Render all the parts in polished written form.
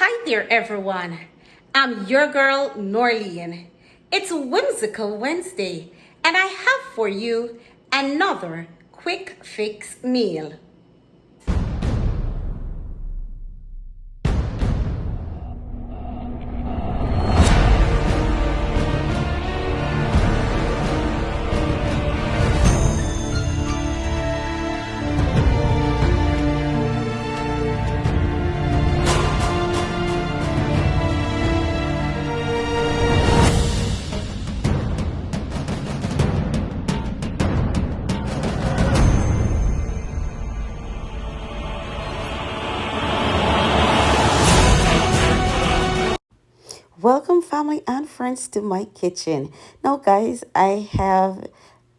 Hi there, everyone. I'm your girl, Norleen. It's Whimsical Wednesday, and I have for you another quick fix meal. Welcome, family and friends, to my kitchen. Now, guys, I have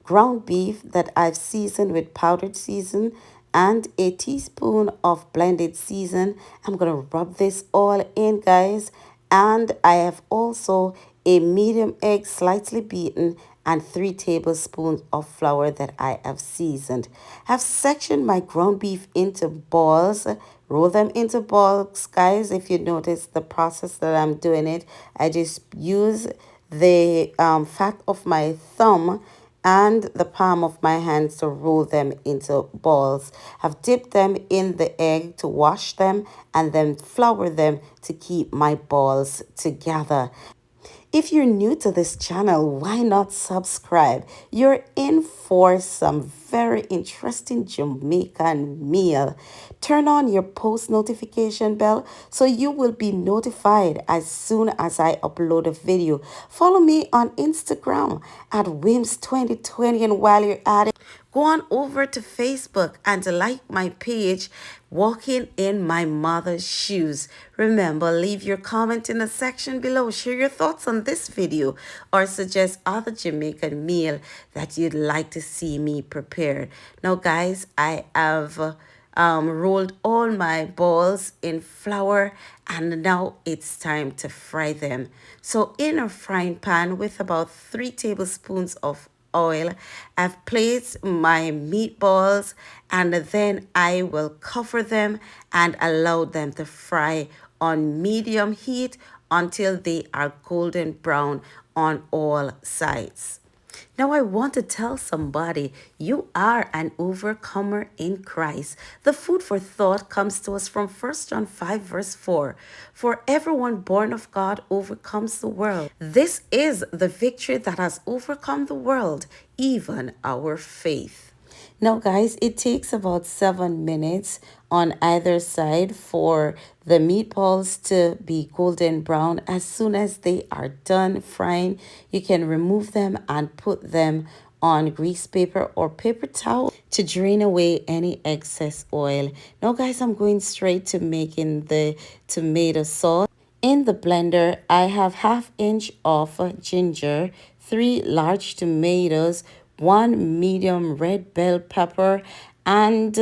ground beef that I've seasoned with powdered season and a teaspoon of blended season. I'm going to rub this all in, guys. And I have also a medium egg slightly beaten and 3 tablespoons of flour that I have seasoned. I've sectioned my ground beef into balls. Roll them into balls, guys. If you notice the process that I'm doing it, I just use the fat of my thumb and the palm of my hand to roll them into balls. I've dipped them in the egg to wash them and then flour them to keep my balls together. If you're new to this channel, why not subscribe? You're in for some very interesting Jamaican meal. Turn on your post notification bell so you will be notified as soon as I upload a video. Follow me on Instagram at Wims2020, and while you're at it, go on over to Facebook and like my page, Walking in My Mother's Shoes. Remember, leave your comment in the section below. Share your thoughts on this video or suggest other Jamaican meal that you'd like to see me prepare. Now, guys, I have rolled all my balls in flour, and now it's time to fry them. So in a frying pan with about 3 tablespoons of oil, I've placed my meatballs, and then I will cover them and allow them to fry on medium heat until they are golden brown on all sides. Now, I want to tell somebody you are an overcomer in Christ. The food for thought comes to us from 1 John 5, verse 4. For everyone born of God overcomes the world. This is the victory that has overcome the world, even our faith. Now, guys, it takes about 7 minutes on either side for the meatballs to be golden brown. As soon as they are done frying, you can remove them and put them on grease paper or paper towel to drain away any excess oil. Now, guys, I'm going straight to making the tomato sauce. In the blender, I have 1/2 inch of ginger, 3 large tomatoes, 1 medium red bell pepper, and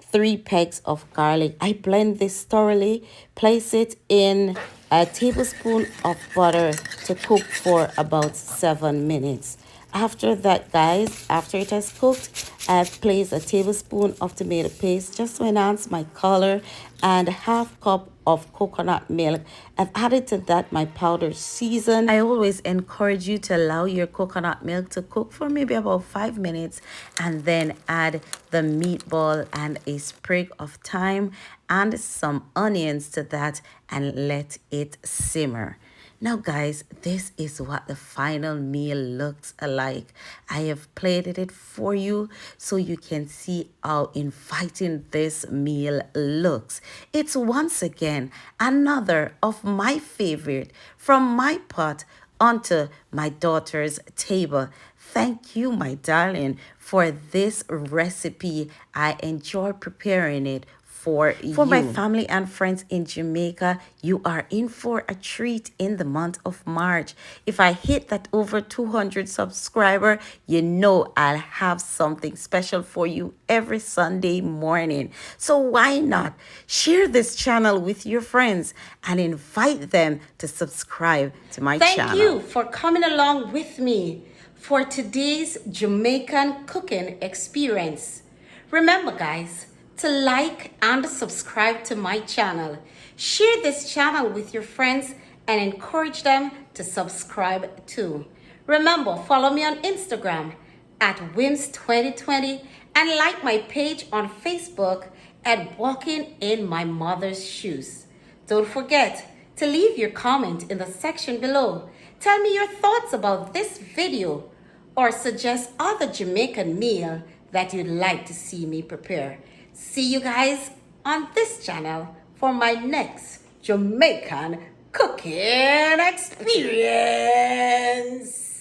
3 pegs of garlic. I blend this thoroughly, place it in a tablespoon of butter to cook for about 7 minutes. After that, guys, after it has cooked, I've placed a tablespoon of tomato paste just to enhance my color and 1/2 cup of coconut milk. I've added to that my powdered season. I always encourage you to allow your coconut milk to cook for maybe about 5 minutes and then add the meatball and a sprig of thyme and some onions to that and let it simmer. Now, guys, this is what the final meal looks like. I have plated it for you so you can see how inviting this meal looks. It's once again another of my favorite from my pot onto my daughter's table. Thank you, my darling, for this recipe. I enjoy preparing it for you. For my family and friends in Jamaica, you are in for a treat in the month of March. If I hit that over 200 subscriber, you know I'll have something special for you every Sunday morning. So why not share this channel with your friends and invite them to subscribe to my channel. Thank you for coming along with me for today's Jamaican cooking experience. Remember, guys, to like and subscribe to my channel. Share this channel with your friends and encourage them to subscribe too. Remember, follow me on Instagram at Wims2020 and like my page on Facebook at Walking in My Mother's Shoes. Don't forget to leave your comment in the section below. Tell me your thoughts about this video or suggest other Jamaican meal that you'd like to see me prepare. See you guys on this channel for my next Jamaican cooking experience.